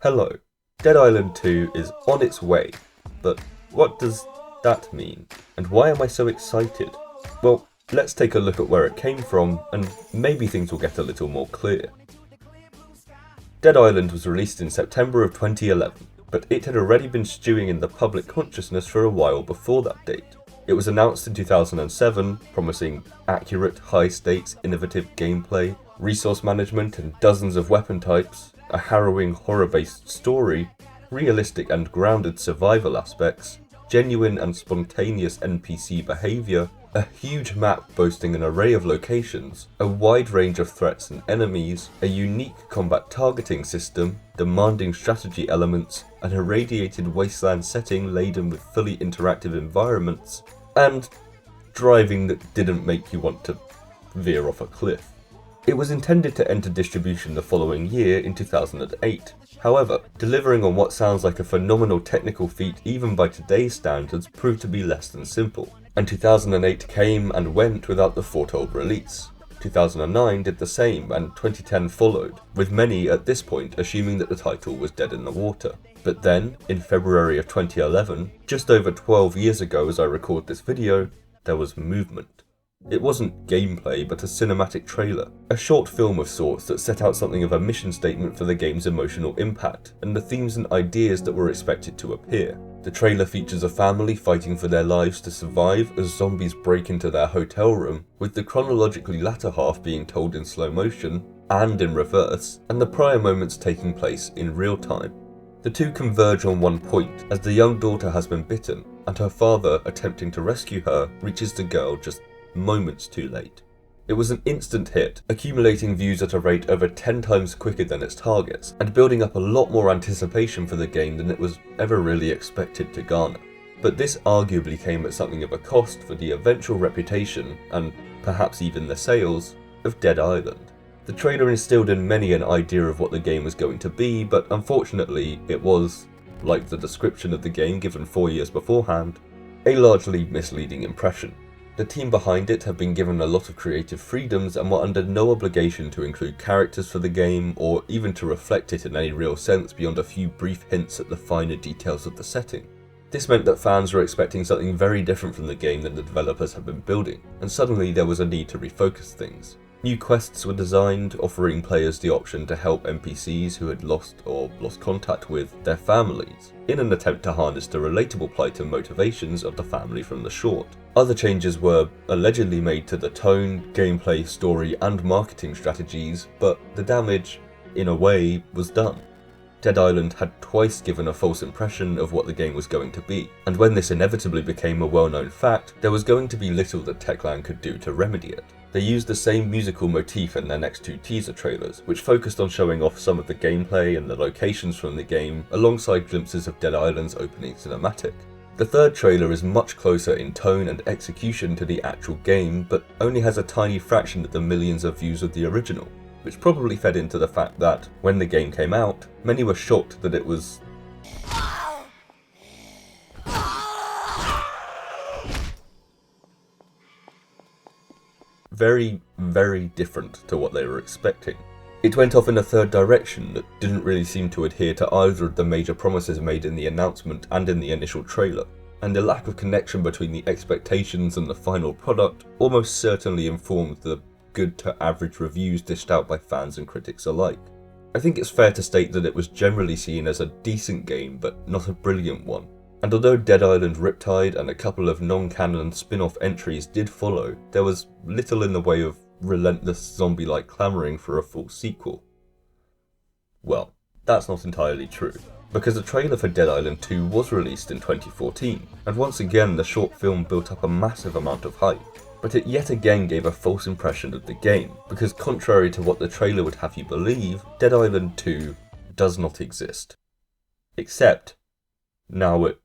Hello, Dead Island 2 is on its way, but what does that mean? And why am I so excited? Well, let's take a look at where it came from, and maybe things will get a little more clear. Dead Island was released in September of 2011, but it had already been stewing in the public consciousness for a while before that date. It was announced in 2007, promising accurate, high-stakes, innovative gameplay, resource management and dozens of weapon types, a harrowing horror-based story, realistic and grounded survival aspects, genuine and spontaneous NPC behaviour, a huge map boasting an array of locations, a wide range of threats and enemies, a unique combat targeting system, demanding strategy elements, an irradiated wasteland setting laden with fully interactive environments, and driving that didn't make you want to veer off a cliff. It was intended to enter distribution the following year in 2008. However, delivering on what sounds like a phenomenal technical feat even by today's standards proved to be less than simple, and 2008 came and went without the foretold release. 2009 did the same, and 2010 followed, with many at this point assuming that the title was dead in the water. But then, in February of 2011, just over 12 years ago as I record this video, there was movement. It wasn't gameplay, but a cinematic trailer, a short film of sorts that set out something of a mission statement for the game's emotional impact, and the themes and ideas that were expected to appear. The trailer features a family fighting for their lives to survive as zombies break into their hotel room, with the chronologically latter half being told in slow motion, and in reverse, and the prior moments taking place in real time. The two converge on one point, as the young daughter has been bitten, and her father, attempting to rescue her, reaches the girl just moments too late. It was an instant hit, accumulating views at a rate over 10 times quicker than its targets, and building up a lot more anticipation for the game than it was ever really expected to garner. But this arguably came at something of a cost for the eventual reputation, and perhaps even the sales, of Dead Island. The trailer instilled in many an idea of what the game was going to be, but unfortunately it was, like the description of the game given 4 years beforehand, a largely misleading impression. The team behind it have been given a lot of creative freedoms and were under no obligation to include characters for the game, or even to reflect it in any real sense beyond a few brief hints at the finer details of the setting. This meant that fans were expecting something very different from the game than the developers had been building, and suddenly there was a need to refocus things. New quests were designed, offering players the option to help NPCs who had lost or lost contact with their families, in an attempt to harness the relatable plight and motivations of the family from the short. Other changes were allegedly made to the tone, gameplay, story, and marketing strategies, but the damage, in a way, was done. Dead Island had twice given a false impression of what the game was going to be, and when this inevitably became a well-known fact, there was going to be little that Techland could do to remedy it. They used the same musical motif in their next two teaser trailers, which focused on showing off some of the gameplay and the locations from the game, alongside glimpses of Dead Island's opening cinematic. The third trailer is much closer in tone and execution to the actual game, but only has a tiny fraction of the millions of views of the original, which probably fed into the fact that, when the game came out, many were shocked that it was very, very different to what they were expecting. It went off in a third direction that didn't really seem to adhere to either of the major promises made in the announcement and in the initial trailer, and the lack of connection between the expectations and the final product almost certainly informed the good to average reviews dished out by fans and critics alike. I think it's fair to state that it was generally seen as a decent game, but not a brilliant one. And although Dead Island Riptide and a couple of non-canon spin-off entries did follow, there was little in the way of relentless zombie-like clamouring for a full sequel. Well, that's not entirely true, because a trailer for Dead Island 2 was released in 2014, and once again the short film built up a massive amount of hype. But it yet again gave a false impression of the game, because contrary to what the trailer would have you believe, Dead Island 2 does not exist. Except, now it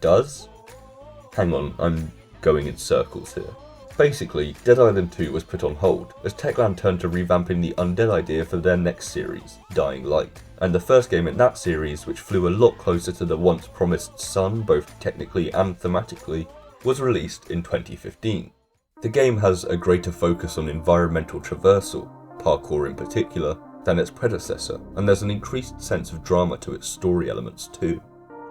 does? Hang on, I'm going in circles here. Basically, Dead Island 2 was put on hold, as Techland turned to revamping the undead idea for their next series, Dying Light, and the first game in that series, which flew a lot closer to the once promised sun both technically and thematically, was released in 2015. The game has a greater focus on environmental traversal, parkour in particular, than its predecessor, and there's an increased sense of drama to its story elements too.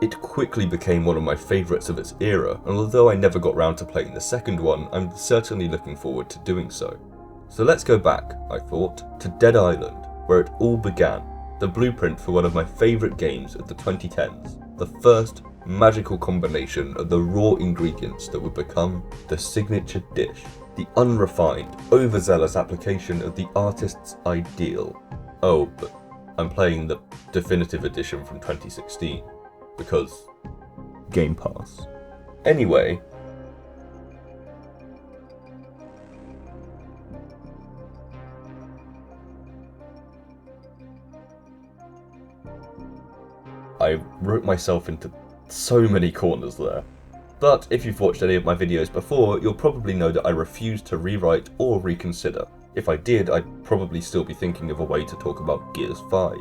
It quickly became one of my favourites of its era, and although I never got round to playing the second one, I'm certainly looking forward to doing so. So let's go back, I thought, to Dead Island, where it all began, the blueprint for one of my favourite games of the 2010s, the first magical combination of the raw ingredients that would become the signature dish, the unrefined, overzealous application of the artist's ideal. Oh, but I'm playing the definitive edition from 2016. Because Game Pass. Anyway, I wrote myself into so many corners there. But if you've watched any of my videos before, you'll probably know that I refuse to rewrite or reconsider. If I did, I'd probably still be thinking of a way to talk about Gears 5.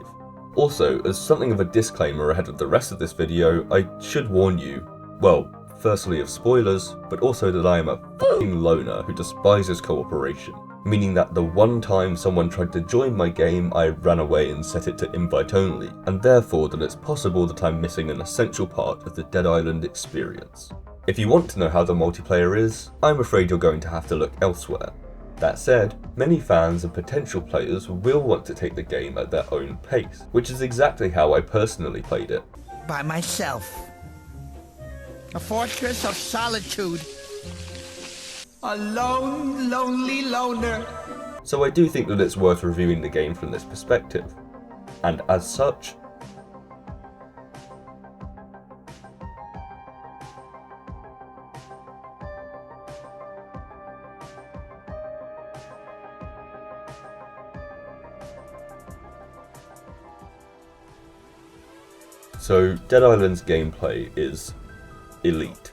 Also, as something of a disclaimer ahead of the rest of this video, I should warn you, well, firstly of spoilers, but also that I am a f***ing loner who despises cooperation, meaning that the one time someone tried to join my game, I ran away and set it to invite only, and therefore that it's possible that I'm missing an essential part of the Dead Island experience. If you want to know how the multiplayer is, I'm afraid you're going to have to look elsewhere. That said, many fans and potential players will want to take the game at their own pace, which is exactly how I personally played it. By myself. A fortress of solitude. A lone, lonely loner. So I do think that it's worth reviewing the game from this perspective. And as such, so Dead Island's gameplay is elite.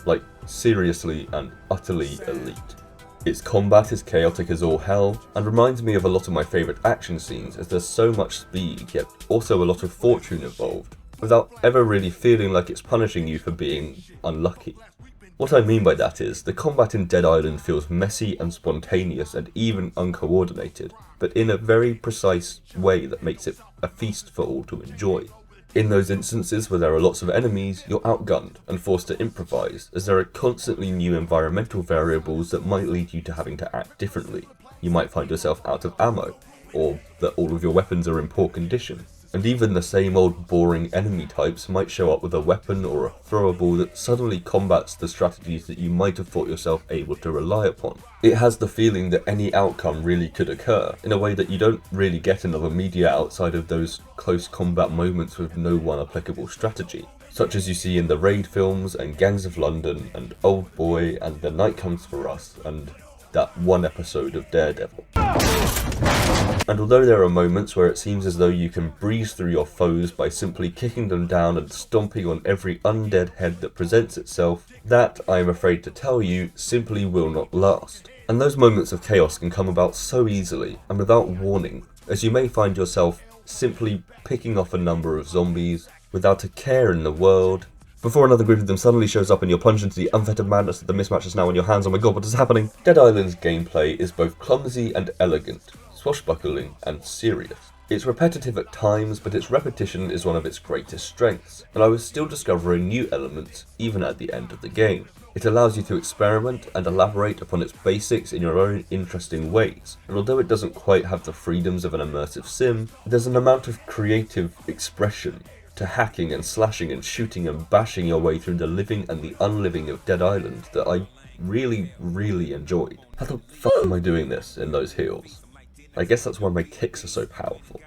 Like, seriously and utterly elite. Its combat is chaotic as all hell, and reminds me of a lot of my favourite action scenes as there's so much speed, yet also a lot of fortune involved, without ever really feeling like it's punishing you for being unlucky. What I mean by that is, the combat in Dead Island feels messy and spontaneous and even uncoordinated, but in a very precise way that makes it a feast for all to enjoy. In those instances where there are lots of enemies, you're outgunned and forced to improvise, as there are constantly new environmental variables that might lead you to having to act differently. You might find yourself out of ammo, or that all of your weapons are in poor condition. And even the same old boring enemy types might show up with a weapon or a throwable that suddenly combats the strategies that you might have thought yourself able to rely upon. It has the feeling that any outcome really could occur, in a way that you don't really get in other media outside of those close combat moments with no one applicable strategy, such as you see in the Raid films and Gangs of London and Old Boy and The Night Comes For Us and that one episode of Daredevil. And although there are moments where it seems as though you can breeze through your foes by simply kicking them down and stomping on every undead head that presents itself, that, I am afraid to tell you, simply will not last. And those moments of chaos can come about so easily and without warning, as you may find yourself simply picking off a number of zombies without a care in the world, before another group of them suddenly shows up and you're plunged into the unfettered madness of the mismatch is now in your hands. Oh my god, what is happening? Dead Island's gameplay is both clumsy and elegant, swashbuckling and serious. It's repetitive at times, but its repetition is one of its greatest strengths, and I was still discovering new elements even at the end of the game. It allows you to experiment and elaborate upon its basics in your own interesting ways, and although it doesn't quite have the freedoms of an immersive sim, there's an amount of creative expression to hacking and slashing and shooting and bashing your way through the living and the unliving of Dead Island that I really, really enjoyed. How the fuck am I doing this in those heels? I guess that's why my kicks are so powerful.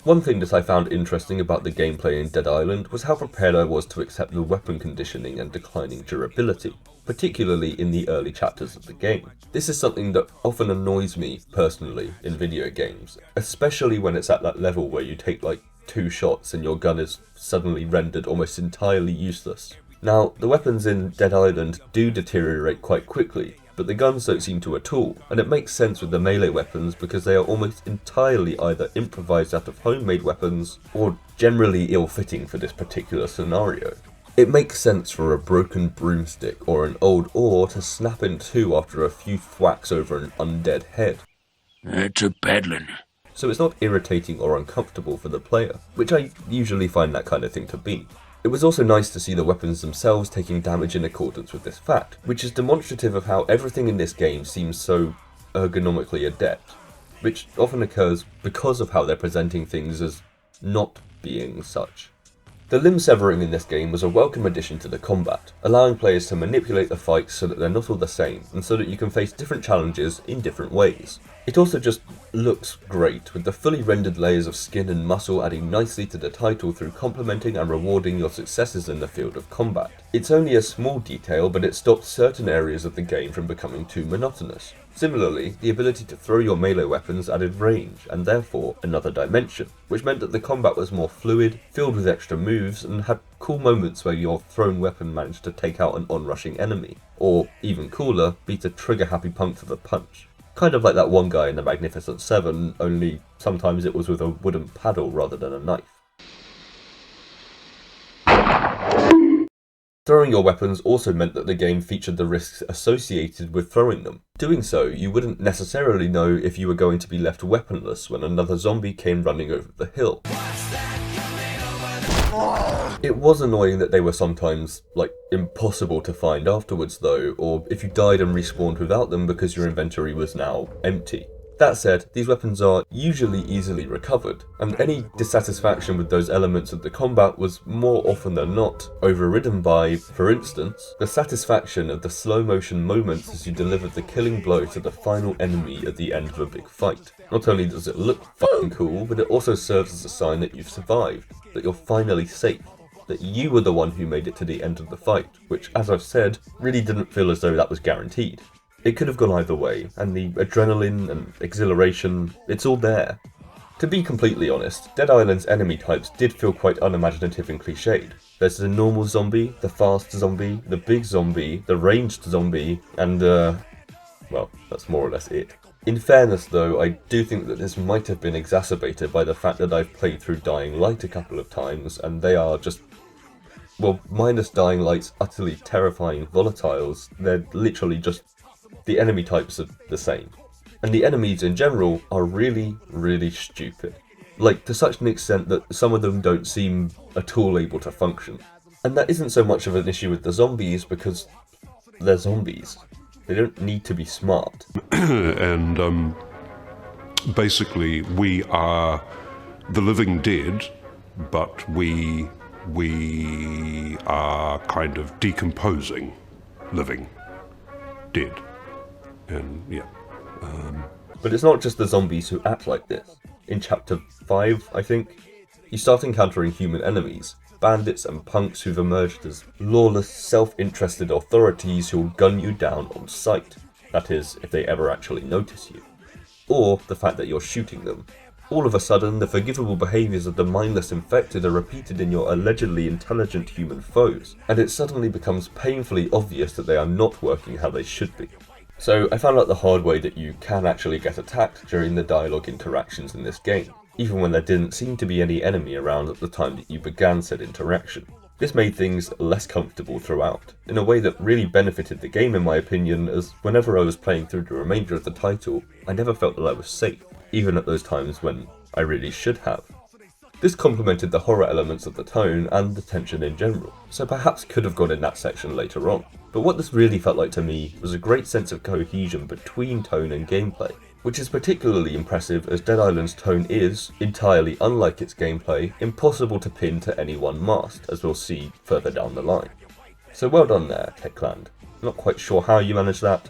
One thing that I found interesting about the gameplay in Dead Island was how prepared I was to accept the weapon conditioning and declining durability, particularly in the early chapters of the game. This is something that often annoys me, personally, in video games, especially when it's at that level where you take like 2 shots and your gun is suddenly rendered almost entirely useless. Now, the weapons in Dead Island do deteriorate quite quickly, but the guns don't seem to at all, and it makes sense with the melee weapons because they are almost entirely either improvised out of homemade weapons or generally ill-fitting for this particular scenario. It makes sense for a broken broomstick or an old oar to snap in two after a few thwacks over an undead head. It's a peddling. So it's not irritating or uncomfortable for the player, which I usually find that kind of thing to be. It was also nice to see the weapons themselves taking damage in accordance with this fact, which is demonstrative of how everything in this game seems so ergonomically adept, which often occurs because of how they're presenting things as not being such. The limb severing in this game was a welcome addition to the combat, allowing players to manipulate the fights so that they're not all the same, and so that you can face different challenges in different ways. It also just looks great, with the fully rendered layers of skin and muscle adding nicely to the title through complementing and rewarding your successes in the field of combat. It's only a small detail, but it stopped certain areas of the game from becoming too monotonous. Similarly, the ability to throw your melee weapons added range, and therefore another dimension, which meant that the combat was more fluid, filled with extra moves, and had cool moments where your thrown weapon managed to take out an onrushing enemy, or, even cooler, beat a trigger-happy punk to the punch. Kind of like that one guy in the Magnificent Seven, only sometimes it was with a wooden paddle rather than a knife. Throwing your weapons also meant that the game featured the risks associated with throwing them. Doing so, you wouldn't necessarily know if you were going to be left weaponless when another zombie came running over the hill. It was annoying that they were sometimes, impossible to find afterwards though, or if you died and respawned without them because your inventory was now empty. That said, these weapons are usually easily recovered, and any dissatisfaction with those elements of the combat was more often than not overridden by, for instance, the satisfaction of the slow motion moments as you delivered the killing blow to the final enemy at the end of a big fight. Not only does it look fucking cool, but it also serves as a sign that you've survived, that you're finally safe, that you were the one who made it to the end of the fight, which, as I've said, really didn't feel as though that was guaranteed. It could have gone either way, and the adrenaline and exhilaration, it's all there. To be completely honest, Dead Island's enemy types did feel quite unimaginative and cliched. There's the normal zombie, the fast zombie, the big zombie, the ranged zombie, and well, that's more or less it. In fairness though, I do think that this might have been exacerbated by the fact that I've played through Dying Light a couple of times, and they are just, well, minus Dying Light's utterly terrifying volatiles, they're literally just, the enemy types are the same. And the enemies in general are really, really stupid. To such an extent that some of them don't seem at all able to function. And that isn't so much of an issue with the zombies because they're zombies. They don't need to be smart. And basically we are the living dead, but we are kind of decomposing living dead. And yeah. But it's not just the zombies who act like this. In chapter 5, I think, you start encountering human enemies, bandits and punks who've emerged as lawless, self-interested authorities who'll gun you down on sight. That is, if they ever actually notice you. Or the fact that you're shooting them. All of a sudden, the forgivable behaviours of the mindless infected are repeated in your allegedly intelligent human foes, and it suddenly becomes painfully obvious that they are not working how they should be. So I found out the hard way that you can actually get attacked during the dialogue interactions in this game, even when there didn't seem to be any enemy around at the time that you began said interaction. This made things less comfortable throughout, in a way that really benefited the game in my opinion, as whenever I was playing through the remainder of the title, I never felt that I was safe, even at those times when I really should have. This complemented the horror elements of the tone and the tension in general, so perhaps could have gone in that section later on. But what this really felt like to me was a great sense of cohesion between tone and gameplay, which is particularly impressive as Dead Island's tone is, entirely unlike its gameplay, impossible to pin to any one mast, as we'll see further down the line. So well done there, Techland. Not quite sure how you managed that,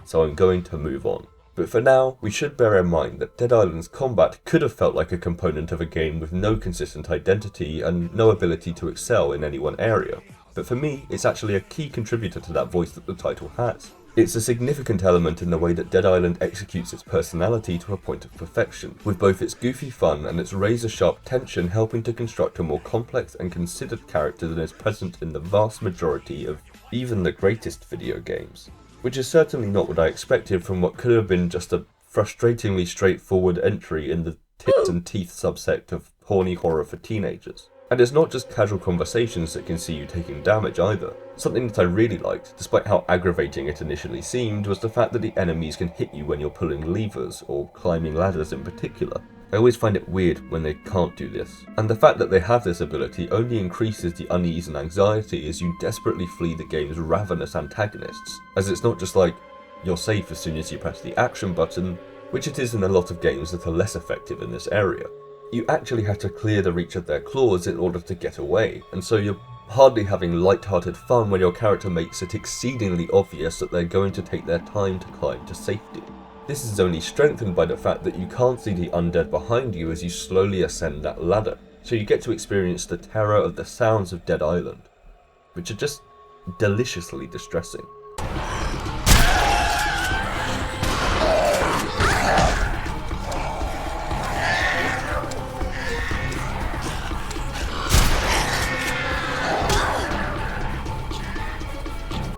so I'm going to move on. But for now, we should bear in mind that Dead Island's combat could have felt like a component of a game with no consistent identity and no ability to excel in any one area. But for me, it's actually a key contributor to that voice that the title has. It's a significant element in the way that Dead Island executes its personality to a point of perfection, with both its goofy fun and its razor-sharp tension helping to construct a more complex and considered character than is present in the vast majority of even the greatest video games. which is certainly not what I expected from what could have been just a frustratingly straightforward entry in the tits and teeth subsect of horny horror for teenagers. And it's not just casual conversations that can see you taking damage either. Something that I really liked, despite how aggravating it initially seemed, was the fact that the enemies can hit you when you're pulling levers, or climbing ladders in particular. I always find it weird when they can't do this. And the fact that they have this ability only increases the unease and anxiety as you desperately flee the game's ravenous antagonists, as it's not just like, you're safe as soon as you press the action button, which it is in a lot of games that are less effective in this area. You actually have to clear the reach of their claws in order to get away, and so you're hardly having light-hearted fun when your character makes it exceedingly obvious that they're going to take their time to climb to safety. This is only strengthened by the fact that you can't see the undead behind you as you slowly ascend that ladder, so you get to experience the terror of the sounds of Dead Island, which are just deliciously distressing.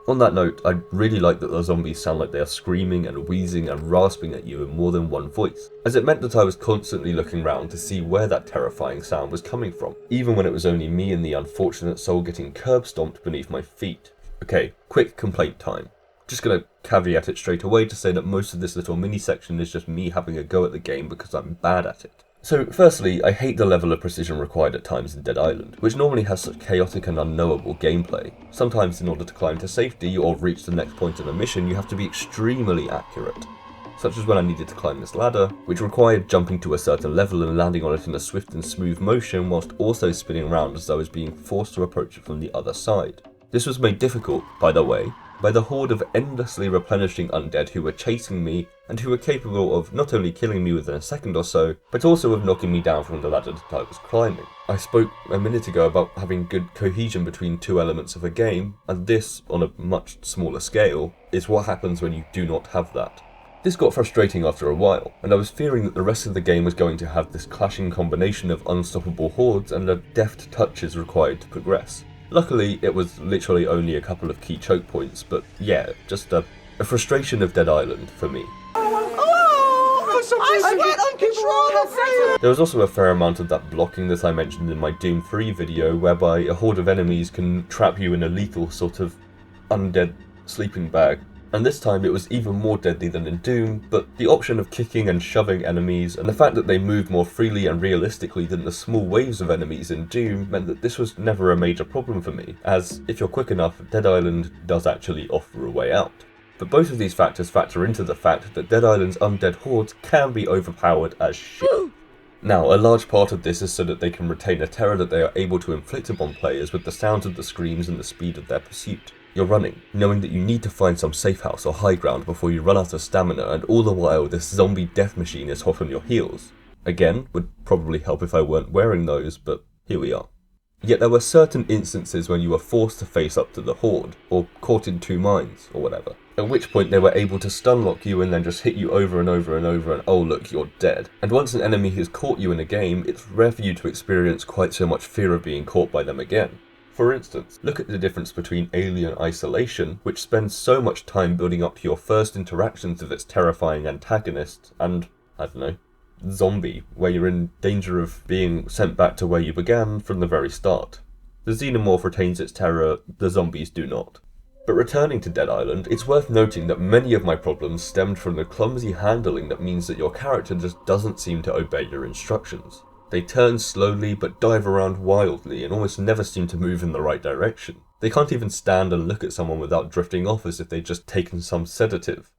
On that note, I really like that the zombies sound like they are screaming and wheezing and rasping at you in more than one voice, as it meant that I was constantly looking round to see where that terrifying sound was coming from, even when it was only me and the unfortunate soul getting curb stomped beneath my feet. Okay, quick complaint time. Just gonna caveat it straight away to say that most of this little mini section is just me having a go at the game because I'm bad at it. So firstly, I hate the level of precision required at times in Dead Island, which normally has such chaotic and unknowable gameplay. Sometimes in order to climb to safety or reach the next point in a mission, you have to be extremely accurate. Such as when I needed to climb this ladder, which required jumping to a certain level and landing on it in a swift and smooth motion whilst also spinning around as though I was being forced to approach it from the other side. This was made difficult, by the way, by the horde of endlessly replenishing undead who were chasing me and who were capable of not only killing me within a second or so, but also of knocking me down from the ladder that I was climbing. I spoke a minute ago about having good cohesion between two elements of a game, and this, on a much smaller scale, is what happens when you do not have that. This got frustrating after a while, and I was fearing that the rest of the game was going to have this clashing combination of unstoppable hordes and the deft touches required to progress. Luckily, it was literally only a couple of key choke points, but yeah, just a frustration of Dead Island for me. There was also a fair amount of that blocking that I mentioned in my Doom 3 video, whereby a horde of enemies can trap you in a lethal sort of undead sleeping bag. And this time it was even more deadly than in Doom, but the option of kicking and shoving enemies, and the fact that they moved more freely and realistically than the small waves of enemies in Doom, meant that this was never a major problem for me, as, if you're quick enough, Dead Island does actually offer a way out. But both of these factors factor into the fact that Dead Island's undead hordes can be overpowered as shit. Now, a large part of this is so that they can retain a terror that they are able to inflict upon players with the sounds of the screams and the speed of their pursuit. You're running, knowing that you need to find some safe house or high ground before you run out of stamina, and all the while this zombie death machine is hot on your heels. Again, would probably help if I weren't wearing those, but here we are. Yet there were certain instances when you were forced to face up to the horde, or caught in two minds, or whatever. At which point they were able to stun lock you and then just hit you over and over and over and oh look, you're dead. And once an enemy has caught you in a game, it's rare for you to experience quite so much fear of being caught by them again. For instance, look at the difference between Alien Isolation, which spends so much time building up to your first interactions with its terrifying antagonists, and, I don't know, Zombie, where you're in danger of being sent back to where you began from the very start. The Xenomorph retains its terror, the zombies do not. But returning to Dead Island, it's worth noting that many of my problems stemmed from the clumsy handling that means that your character just doesn't seem to obey your instructions. They turn slowly but dive around wildly and almost never seem to move in the right direction. They can't even stand and look at someone without drifting off as if they'd just taken some sedative.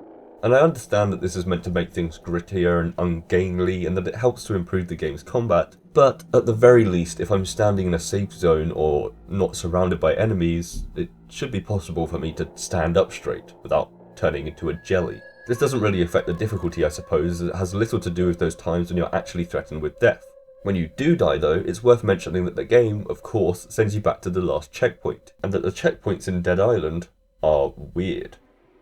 And I understand that this is meant to make things grittier and ungainly and that it helps to improve the game's combat, but at the very least, if I'm standing in a safe zone or not surrounded by enemies, it should be possible for me to stand up straight without turning into a jelly. This doesn't really affect the difficulty, I suppose, as it has little to do with those times when you're actually threatened with death. When you do die though, it's worth mentioning that the game, of course, sends you back to the last checkpoint, and that the checkpoints in Dead Island are weird.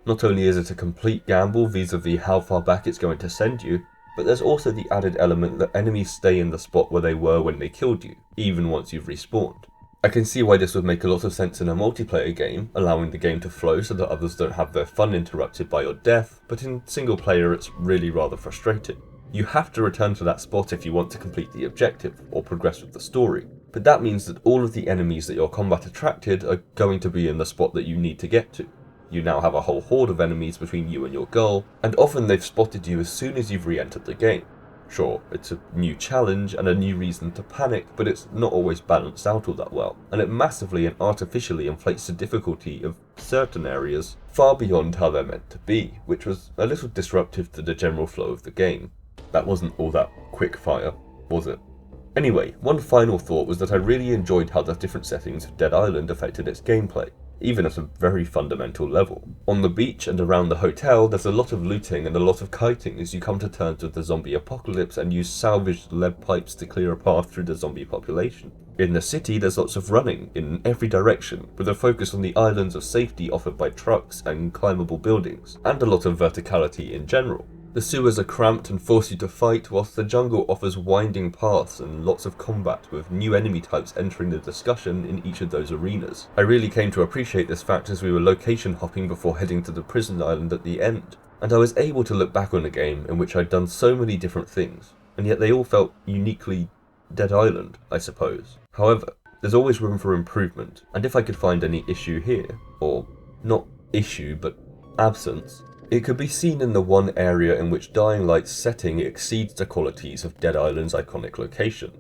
Not only is it a complete gamble vis-a-vis how far back it's going to send you, but there's also the added element that enemies stay in the spot where they were when they killed you, even once you've respawned. I can see why this would make a lot of sense in a multiplayer game, allowing the game to flow so that others don't have their fun interrupted by your death, but in single player it's really rather frustrating. You have to return to that spot if you want to complete the objective, or progress with the story, but that means that all of the enemies that your combat attracted are going to be in the spot that you need to get to. You now have a whole horde of enemies between you and your goal, and often they've spotted you as soon as you've re-entered the game. Sure, it's a new challenge and a new reason to panic, but it's not always balanced out all that well, and it massively and artificially inflates the difficulty of certain areas far beyond how they're meant to be, which was a little disruptive to the general flow of the game. That wasn't all that quick fire, was it? Anyway, one final thought was that I really enjoyed how the different settings of Dead Island affected its gameplay, even at a very fundamental level. On the beach and around the hotel, there's a lot of looting and a lot of kiting as you come to terms with the zombie apocalypse and use salvaged lead pipes to clear a path through the zombie population. In the city, there's lots of running in every direction, with a focus on the islands of safety offered by trucks and climbable buildings, and a lot of verticality in general. The sewers are cramped and force you to fight, whilst the jungle offers winding paths and lots of combat, with new enemy types entering the discussion in each of those arenas. I really came to appreciate this fact as we were location hopping before heading to the prison island at the end, and I was able to look back on a game in which I'd done so many different things, and yet they all felt uniquely Dead Island, I suppose. However, there's always room for improvement, and if I could find any issue here, or not issue but absence, it could be seen in the one area in which Dying Light's setting exceeds the qualities of Dead Island's iconic location: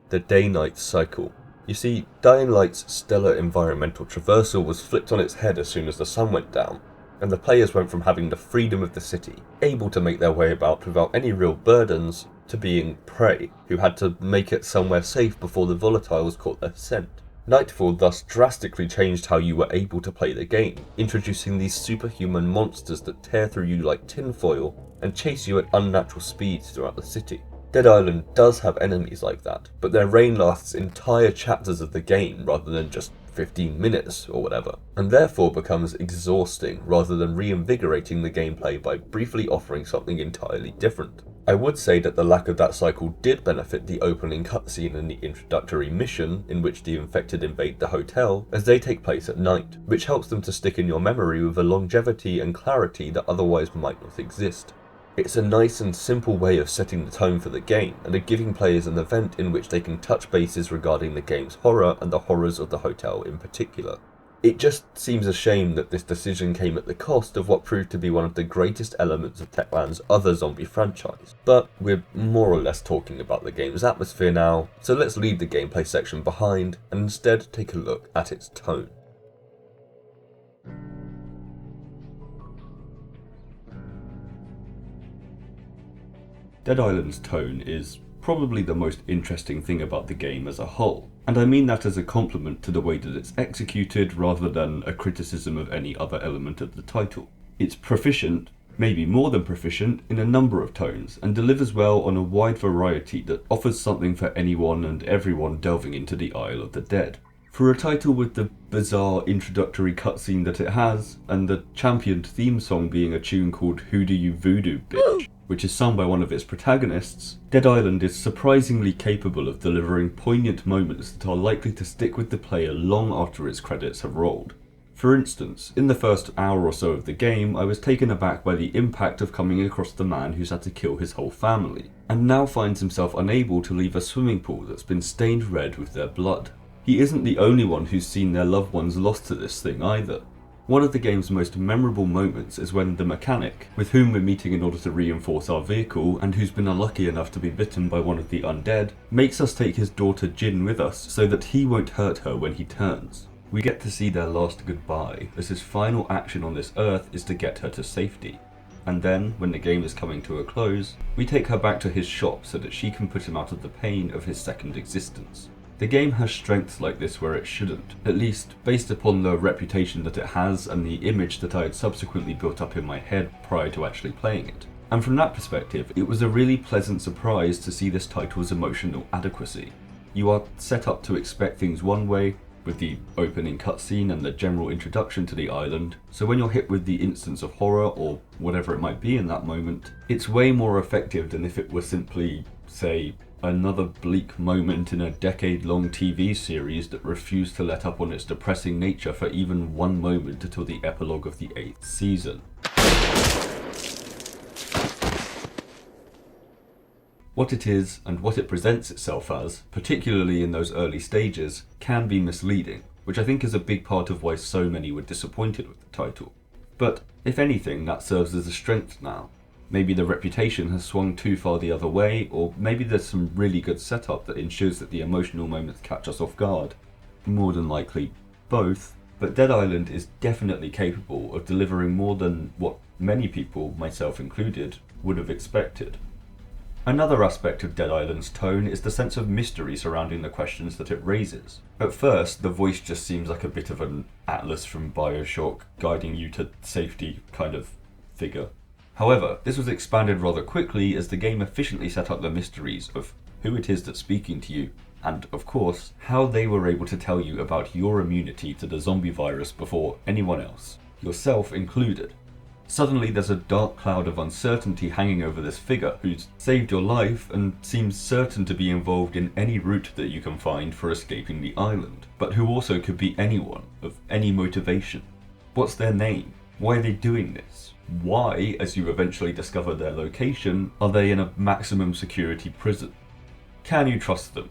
the day-night cycle. You see, Dying Light's stellar environmental traversal was flipped on its head as soon as the sun went down, and the players went from having the freedom of the city, able to make their way about without any real burdens, to being prey, who had to make it somewhere safe before the volatiles caught their scent. Nightfall thus drastically changed how you were able to play the game, introducing these superhuman monsters that tear through you like tinfoil and chase you at unnatural speeds throughout the city. Dead Island does have enemies like that, but their reign lasts entire chapters of the game rather than just 15 minutes or whatever, and therefore becomes exhausting rather than reinvigorating the gameplay by briefly offering something entirely different. I would say that the lack of that cycle did benefit the opening cutscene and the introductory mission in which the infected invade the hotel, as they take place at night, which helps them to stick in your memory with a longevity and clarity that otherwise might not exist. It's a nice and simple way of setting the tone for the game, and of giving players an event in which they can touch bases regarding the game's horror and the horrors of the hotel in particular. It just seems a shame that this decision came at the cost of what proved to be one of the greatest elements of Techland's other zombie franchise. But we're more or less talking about the game's atmosphere now, so let's leave the gameplay section behind and instead take a look at its tone. Dead Island's tone is probably the most interesting thing about the game as a whole, and I mean that as a compliment to the way that it's executed rather than a criticism of any other element of the title. It's proficient, maybe more than proficient, in a number of tones, and delivers well on a wide variety that offers something for anyone and everyone delving into the Isle of the Dead. For a title with the bizarre introductory cutscene that it has, and the championed theme song being a tune called Who Do You Voodoo Bitch, which is sung by one of its protagonists, Dead Island is surprisingly capable of delivering poignant moments that are likely to stick with the player long after its credits have rolled. For instance, in the first hour or so of the game, I was taken aback by the impact of coming across the man who's had to kill his whole family, and now finds himself unable to leave a swimming pool that's been stained red with their blood. He isn't the only one who's seen their loved ones lost to this thing either. One of the game's most memorable moments is when the mechanic, with whom we're meeting in order to reinforce our vehicle and who's been unlucky enough to be bitten by one of the undead, makes us take his daughter Jin with us so that he won't hurt her when he turns. We get to see their last goodbye, as his final action on this earth is to get her to safety. And then, when the game is coming to a close, we take her back to his shop so that she can put him out of the pain of his second existence. The game has strengths like this where it shouldn't, at least based upon the reputation that it has and the image that I had subsequently built up in my head prior to actually playing it. And from that perspective, it was a really pleasant surprise to see this title's emotional adequacy. You are set up to expect things one way, with the opening cutscene and the general introduction to the island, so when you're hit with the instance of horror, or whatever it might be in that moment, it's way more effective than if it were simply, say, Another bleak moment in a decade-long TV series that refused to let up on its depressing nature for even one moment until the epilogue of the 8th season. What it is and what it presents itself as, particularly in those early stages, can be misleading, which I think is a big part of why so many were disappointed with the title. But if anything, that serves as a strength now. Maybe the reputation has swung too far the other way, or maybe there's some really good setup that ensures that the emotional moments catch us off guard. More than likely, both. But Dead Island is definitely capable of delivering more than what many people, myself included, would have expected. Another aspect of Dead Island's tone is the sense of mystery surrounding the questions that it raises. At first, the voice just seems like a bit of an Atlas from BioShock guiding you to safety kind of figure. However, this was expanded rather quickly as the game efficiently set up the mysteries of who it is that's speaking to you, and, of course, how they were able to tell you about your immunity to the zombie virus before anyone else, yourself included. Suddenly there's a dark cloud of uncertainty hanging over this figure who's saved your life and seems certain to be involved in any route that you can find for escaping the island, but who also could be anyone, of any motivation. What's their name? Why are they doing this? Why, as you eventually discover their location, are they in a maximum security prison? Can you trust them?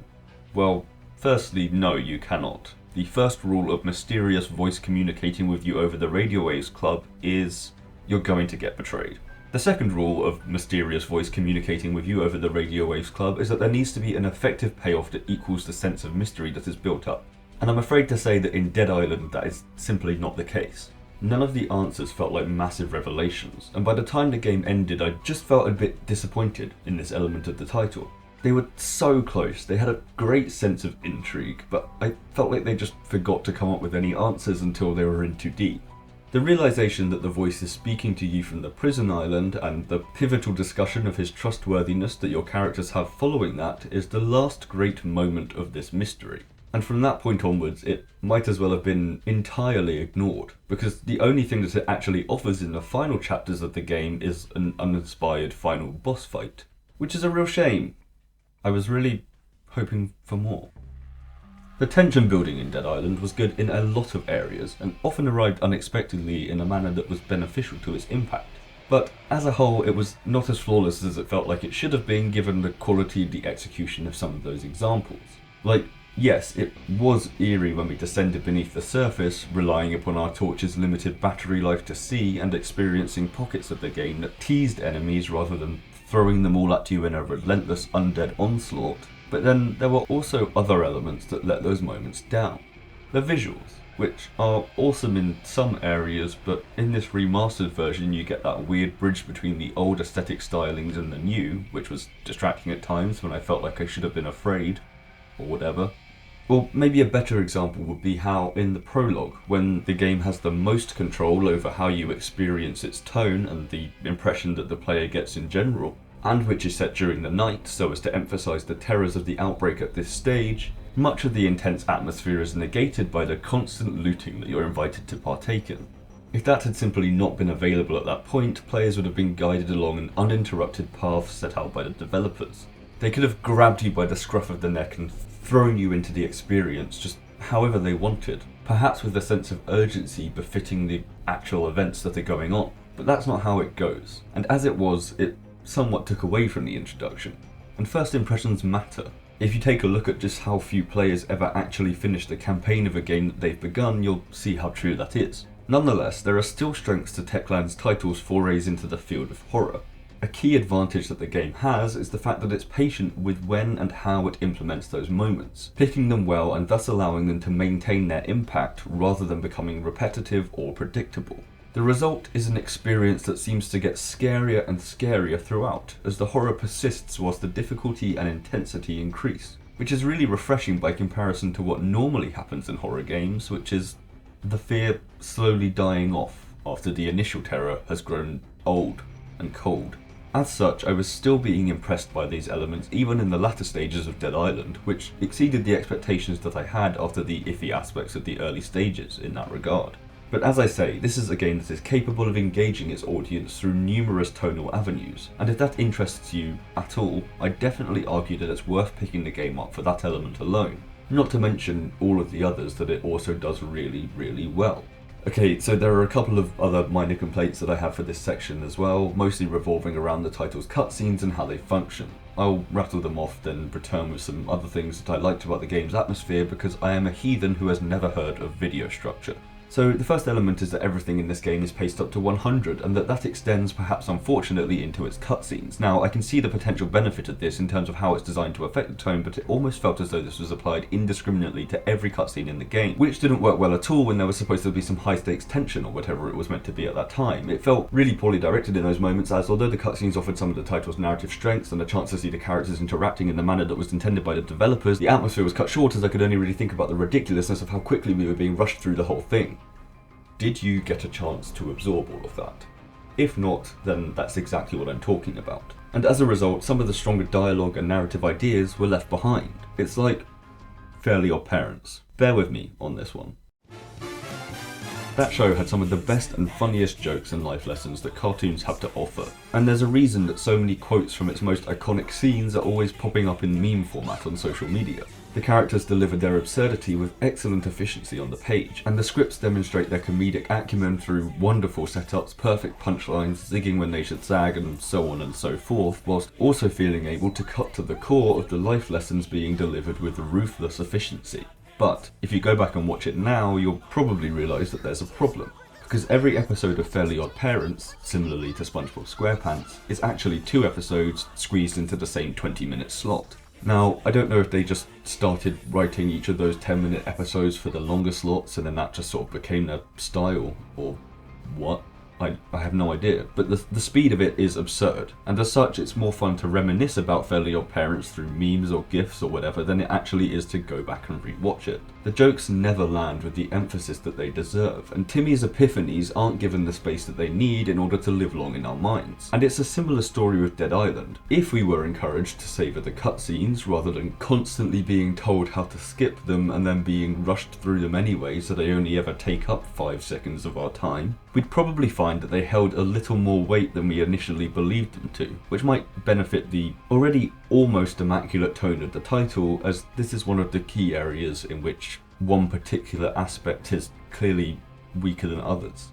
Well, firstly, no, you cannot. The first rule of mysterious voice communicating with you over the radio waves club is you're going to get betrayed. The second rule of mysterious voice communicating with you over the radio waves club is that there needs to be an effective payoff that equals the sense of mystery that is built up. And I'm afraid to say that in Dead Island that is simply not the case. None of the answers felt like massive revelations, and by the time the game ended I just felt a bit disappointed in this element of the title. They were so close, they had a great sense of intrigue, but I felt like they just forgot to come up with any answers until they were in too deep. The realization that the voice is speaking to you from the prison island, and the pivotal discussion of his trustworthiness that your characters have following that, is the last great moment of this mystery. And from that point onwards, it might as well have been entirely ignored, because the only thing that it actually offers in the final chapters of the game is an uninspired final boss fight. Which is a real shame. I was really hoping for more. The tension building in Dead Island was good in a lot of areas, and often arrived unexpectedly in a manner that was beneficial to its impact. But as a whole, it was not as flawless as it felt like it should have been given the quality of the execution of some of those examples. Like, yes, it was eerie when we descended beneath the surface, relying upon our torch's limited battery life to see and experiencing pockets of the game that teased enemies rather than throwing them all at you in a relentless undead onslaught. But then there were also other elements that let those moments down. The visuals, which are awesome in some areas, but in this remastered version you get that weird bridge between the old aesthetic stylings and the new, which was distracting at times when I felt like I should have been afraid, or whatever. Well, maybe a better example would be how in the prologue, when the game has the most control over how you experience its tone and the impression that the player gets in general, and which is set during the night so as to emphasise the terrors of the outbreak at this stage, much of the intense atmosphere is negated by the constant looting that you're invited to partake in. If that had simply not been available at that point, players would have been guided along an uninterrupted path set out by the developers. They could have grabbed you by the scruff of the neck and thrown you into the experience just however they wanted, perhaps with a sense of urgency befitting the actual events that are going on. But that's not how it goes, and as it was, it somewhat took away from the introduction. And first impressions matter. If you take a look at just how few players ever actually finish the campaign of a game that they've begun, you'll see how true that is. Nonetheless, there are still strengths to Techland's title's forays into the field of horror. A key advantage that the game has is the fact that it's patient with when and how it implements those moments, picking them well and thus allowing them to maintain their impact rather than becoming repetitive or predictable. The result is an experience that seems to get scarier and scarier throughout, as the horror persists whilst the difficulty and intensity increase, which is really refreshing by comparison to what normally happens in horror games, which is the fear slowly dying off after the initial terror has grown old and cold. As such, I was still being impressed by these elements even in the latter stages of Dead Island, which exceeded the expectations that I had after the iffy aspects of the early stages in that regard. But as I say, this is a game that is capable of engaging its audience through numerous tonal avenues, and if that interests you at all, I'd definitely argue that it's worth picking the game up for that element alone, not to mention all of the others that it also does really, really well. Okay, so there are a couple of other minor complaints that I have for this section as well, mostly revolving around the title's cutscenes and how they function. I'll rattle them off, then return with some other things that I liked about the game's atmosphere, because I am a heathen who has never heard of video structure. So the first element is that everything in this game is paced up to 100, and that extends, perhaps unfortunately, into its cutscenes. Now, I can see the potential benefit of this in terms of how it's designed to affect the tone, but it almost felt as though this was applied indiscriminately to every cutscene in the game, which didn't work well at all when there was supposed to be some high-stakes tension or whatever it was meant to be at that time. It felt really poorly directed in those moments, as although the cutscenes offered some of the title's narrative strengths and a chance to see the characters interacting in the manner that was intended by the developers, the atmosphere was cut short as I could only really think about the ridiculousness of how quickly we were being rushed through the whole thing. Did you get a chance to absorb all of that? If not, then that's exactly what I'm talking about. And as a result, some of the stronger dialogue and narrative ideas were left behind. It's like Fairly Odd Parents. Bear with me on this one. That show had some of the best and funniest jokes and life lessons that cartoons have to offer, and there's a reason that so many quotes from its most iconic scenes are always popping up in meme format on social media. The characters delivered their absurdity with excellent efficiency on the page, and the scripts demonstrate their comedic acumen through wonderful setups, perfect punchlines, zigging when they should zag, and so on and so forth, whilst also feeling able to cut to the core of the life lessons being delivered with ruthless efficiency. But if you go back and watch it now, you'll probably realise that there's a problem. Because every episode of Fairly Odd Parents, similarly to SpongeBob SquarePants, is actually 2 episodes squeezed into the same 20-minute slot. Now, I don't know if they just started writing each of those 10-minute episodes for the longer slots and then that just sort of became their style, or what? I have no idea, but the speed of it is absurd, and as such it's more fun to reminisce about Fairly Odd Parents through memes or gifs or whatever than it actually is to go back and re-watch it. The jokes never land with the emphasis that they deserve, and Timmy's epiphanies aren't given the space that they need in order to live long in our minds. And it's a similar story with Dead Island. If we were encouraged to savour the cutscenes rather than constantly being told how to skip them and then being rushed through them anyway so they only ever take up 5 seconds of our time, we'd probably find that they held a little more weight than we initially believed them to, which might benefit the already almost immaculate tone of the title, as this is one of the key areas in which one particular aspect is clearly weaker than others.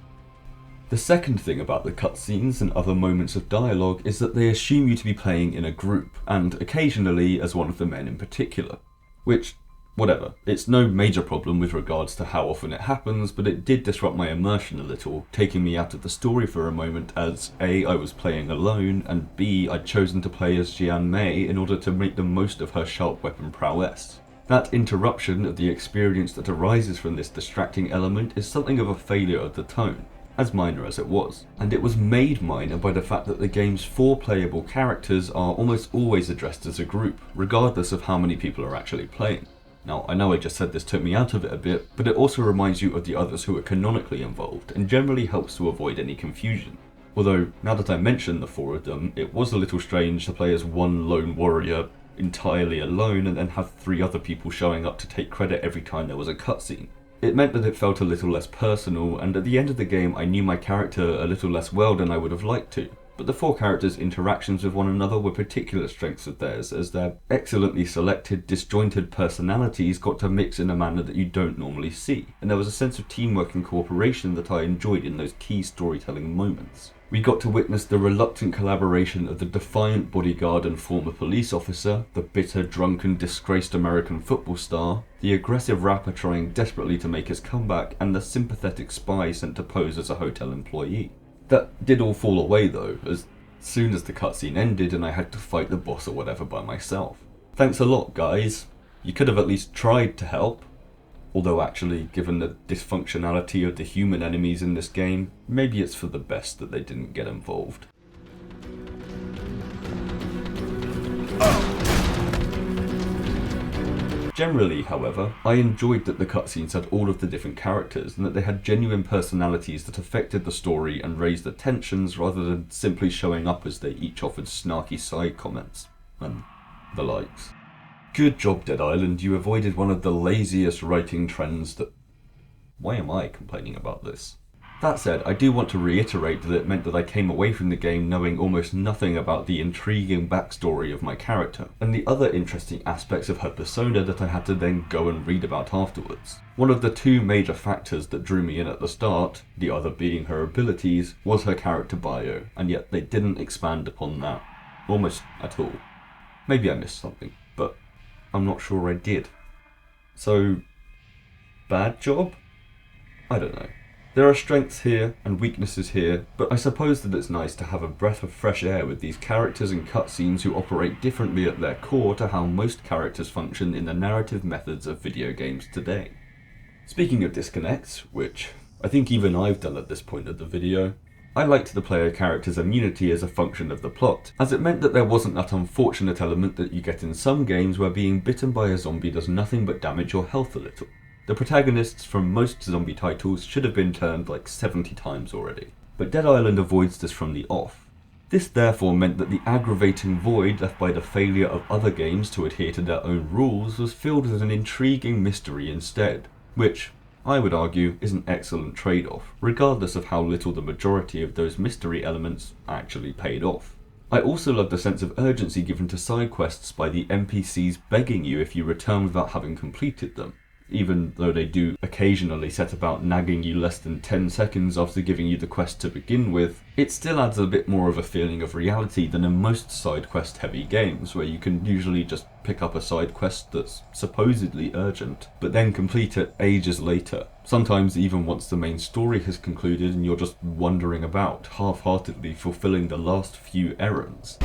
The second thing about the cutscenes and other moments of dialogue is that they assume you to be playing in a group, and occasionally as one of the men in particular, which, whatever, it's no major problem with regards to how often it happens, but it did disrupt my immersion a little, taking me out of the story for a moment as A, I was playing alone, and B, I'd chosen to play as Jian Mei in order to make the most of her sharp weapon prowess. That interruption of the experience that arises from this distracting element is something of a failure of the tone, as minor as it was, and it was made minor by the fact that the game's 4 playable characters are almost always addressed as a group, regardless of how many people are actually playing. Now, I know I just said this took me out of it a bit, but it also reminds you of the others who are canonically involved, and generally helps to avoid any confusion. Although, now that I mention the 4 of them, it was a little strange to play as one lone warrior entirely alone and then have 3 other people showing up to take credit every time there was a cutscene. It meant that it felt a little less personal, and at the end of the game I knew my character a little less well than I would have liked to. But the 4 characters' interactions with one another were particular strengths of theirs, as their excellently selected, disjointed personalities got to mix in a manner that you don't normally see, and there was a sense of teamwork and cooperation that I enjoyed in those key storytelling moments. We got to witness the reluctant collaboration of the defiant bodyguard and former police officer, the bitter, drunken, disgraced American football star, the aggressive rapper trying desperately to make his comeback, and the sympathetic spy sent to pose as a hotel employee. That did all fall away though, as soon as the cutscene ended and I had to fight the boss or whatever by myself. Thanks a lot, guys. You could have at least tried to help. Although actually, given the dysfunctionality of the human enemies in this game, maybe it's for the best that they didn't get involved. Generally, however, I enjoyed that the cutscenes had all of the different characters and that they had genuine personalities that affected the story and raised the tensions rather than simply showing up as they each offered snarky side comments and the likes. Good job, Dead Island, you avoided one of the laziest writing trends that why am I complaining about this? That said, I do want to reiterate that it meant that I came away from the game knowing almost nothing about the intriguing backstory of my character, and the other interesting aspects of her persona that I had to then go and read about afterwards. One of the two major factors that drew me in at the start, the other being her abilities, was her character bio, and yet they didn't expand upon that almost at all. Maybe I missed something, but I'm not sure I did. So, bad job? I don't know. There are strengths here and weaknesses here, but I suppose that it's nice to have a breath of fresh air with these characters and cutscenes who operate differently at their core to how most characters function in the narrative methods of video games today. Speaking of disconnects, which I think even I've done at this point of the video, I liked the player character's immunity as a function of the plot, as it meant that there wasn't that unfortunate element that you get in some games where being bitten by a zombie does nothing but damage your health a little. The protagonists from most zombie titles should have been turned like 70 times already, but Dead Island avoids this from the off. This therefore meant that the aggravating void left by the failure of other games to adhere to their own rules was filled with an intriguing mystery instead, which, I would argue, is an excellent trade-off, regardless of how little the majority of those mystery elements actually paid off. I also love the sense of urgency given to side quests by the NPCs begging you if you return without having completed them. Even though they do occasionally set about nagging you less than 10 seconds after giving you the quest to begin with, it still adds a bit more of a feeling of reality than in most side quest heavy games, where you can usually just pick up a side quest that's supposedly urgent, but then complete it ages later, sometimes even once the main story has concluded and you're just wandering about, half-heartedly fulfilling the last few errands.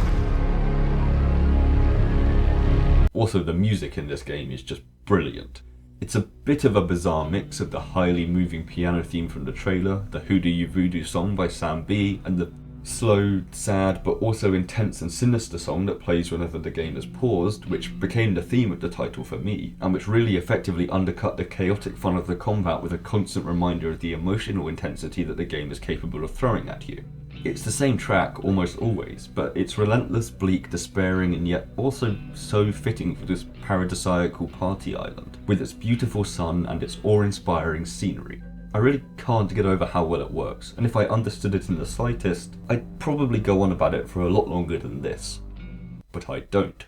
Also, the music in this game is just brilliant. It's a bit of a bizarre mix of the highly moving piano theme from the trailer, the Who Do You Voodoo song by Sam B, and the slow, sad, but also intense and sinister song that plays whenever the game is paused, which became the theme of the title for me, and which really effectively undercut the chaotic fun of the combat with a constant reminder of the emotional intensity that the game is capable of throwing at you. It's the same track almost always, but it's relentless, bleak, despairing, and yet also so fitting for this paradisiacal party island, with its beautiful sun and its awe-inspiring scenery. I really can't get over how well it works, and if I understood it in the slightest, I'd probably go on about it for a lot longer than this. But I don't.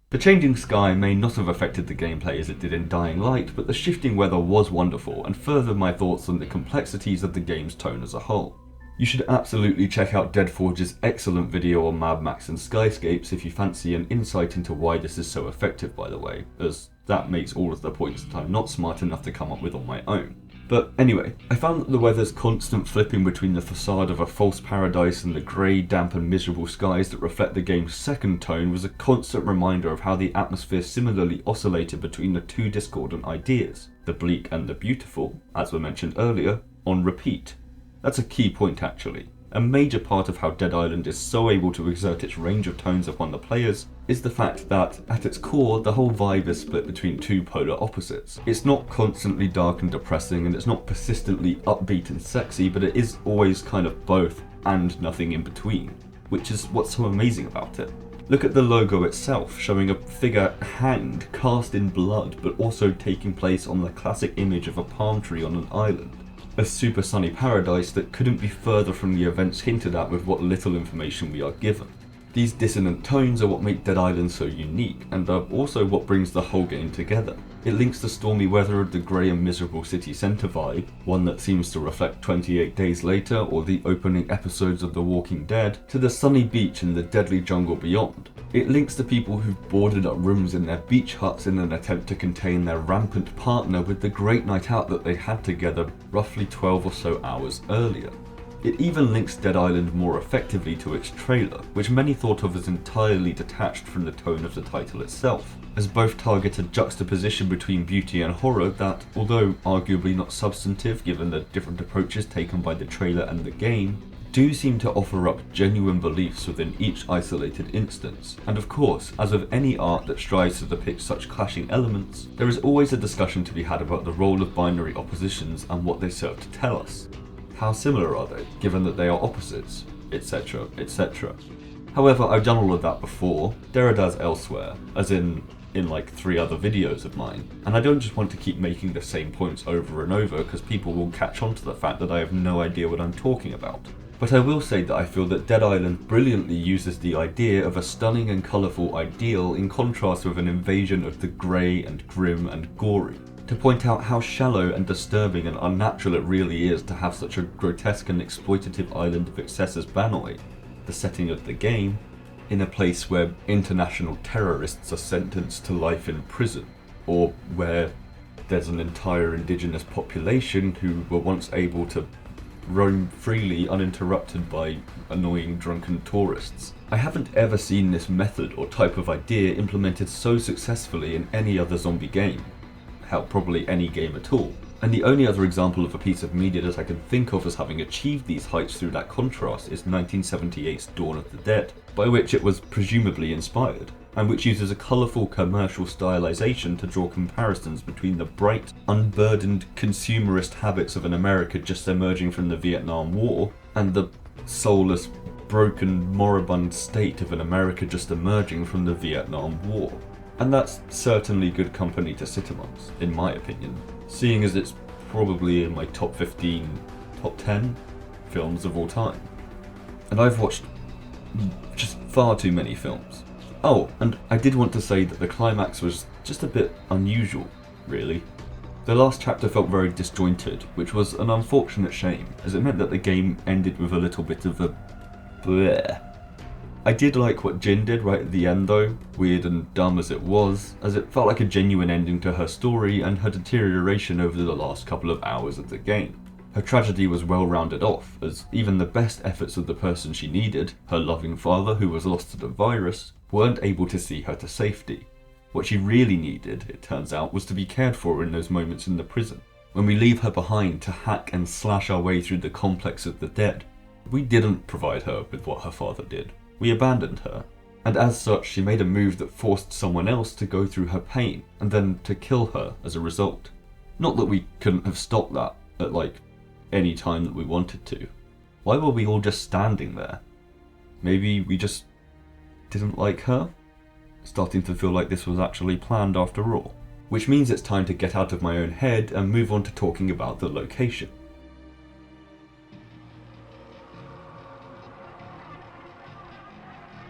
The changing sky may not have affected the gameplay as it did in Dying Light, but the shifting weather was wonderful and furthered my thoughts on the complexities of the game's tone as a whole. You should absolutely check out Deadforge's excellent video on Mad Max and Skyscapes if you fancy an insight into why this is so effective, by the way, as that makes all of the points that I'm not smart enough to come up with on my own. But anyway, I found that the weather's constant flipping between the facade of a false paradise and the grey, damp and miserable skies that reflect the game's second tone was a constant reminder of how the atmosphere similarly oscillated between the two discordant ideas, the bleak and the beautiful, as were mentioned earlier, on repeat. That's a key point actually. A major part of how Dead Island is so able to exert its range of tones upon the players is the fact that, at its core, the whole vibe is split between two polar opposites. It's not constantly dark and depressing, and it's not persistently upbeat and sexy, but it is always kind of both and nothing in between, which is what's so amazing about it. Look at the logo itself, showing a figure hanged, cast in blood, but also taking place on the classic image of a palm tree on an island. A super sunny paradise that couldn't be further from the events hinted at with what little information we are given. These dissonant tones are what make Dead Island so unique, and are also what brings the whole game together. It links the stormy weather of the grey and miserable city centre vibe, one that seems to reflect 28 Days Later or the opening episodes of The Walking Dead, to the sunny beach and the deadly jungle beyond. It links the people who've boarded up rooms in their beach huts in an attempt to contain their rampant partner with the great night out that they had together roughly 12 or so hours earlier. It even links Dead Island more effectively to its trailer, which many thought of as entirely detached from the tone of the title itself, as both target a juxtaposition between beauty and horror that, although arguably not substantive given the different approaches taken by the trailer and the game, do seem to offer up genuine beliefs within each isolated instance. And of course, as with any art that strives to depict such clashing elements, there is always a discussion to be had about the role of binary oppositions and what they serve to tell us. How similar are they, given that they are opposites, etc, etc. However, I've done all of that before. Derrida's elsewhere, as in in like 3 other videos of mine. And I don't just want to keep making the same points over and over because people will catch on to the fact that I have no idea what I'm talking about. But I will say that I feel that Dead Island brilliantly uses the idea of a stunning and colourful ideal in contrast with an invasion of the grey and grim and gory, to point out how shallow and disturbing and unnatural it really is to have such a grotesque and exploitative island of excess as Banoi, the setting of the game, in a place where international terrorists are sentenced to life in prison, or where there's an entire indigenous population who were once able to roam freely uninterrupted by annoying drunken tourists. I haven't ever seen this method or type of idea implemented so successfully in any other zombie game. Hell, probably any game at all. And the only other example of a piece of media that I can think of as having achieved these heights through that contrast is 1978's Dawn of the Dead, by which it was presumably inspired, and which uses a colourful commercial stylization to draw comparisons between the bright, unburdened, consumerist habits of an America just emerging from the Vietnam War, and the soulless, broken, moribund state of an America just emerging from the Vietnam War. And that's certainly good company to sit amongst, in my opinion, seeing as it's probably in my top 15, top 10 films of all time. And I've watched just far too many films. Oh, and I did want to say that the climax was just a bit unusual, really. The last chapter felt very disjointed, which was an unfortunate shame, as it meant that the game ended with a little bit of a bleh. I did like what Jin did right at the end though, weird and dumb as it was, as it felt like a genuine ending to her story and her deterioration over the last couple of hours of the game. Her tragedy was well rounded off, as even the best efforts of the person she needed, her loving father who was lost to the virus, weren't able to see her to safety. What she really needed, it turns out, was to be cared for in those moments in the prison. When we leave her behind to hack and slash our way through the complex of the dead, we didn't provide her with what her father did. We abandoned her, and as such she made a move that forced someone else to go through her pain, and then to kill her as a result. Not that we couldn't have stopped that at any time that we wanted to. Why were we all just standing there? Maybe we just didn't like her? Starting to feel like this was actually planned after all. Which means it's time to get out of my own head and move on to talking about the location.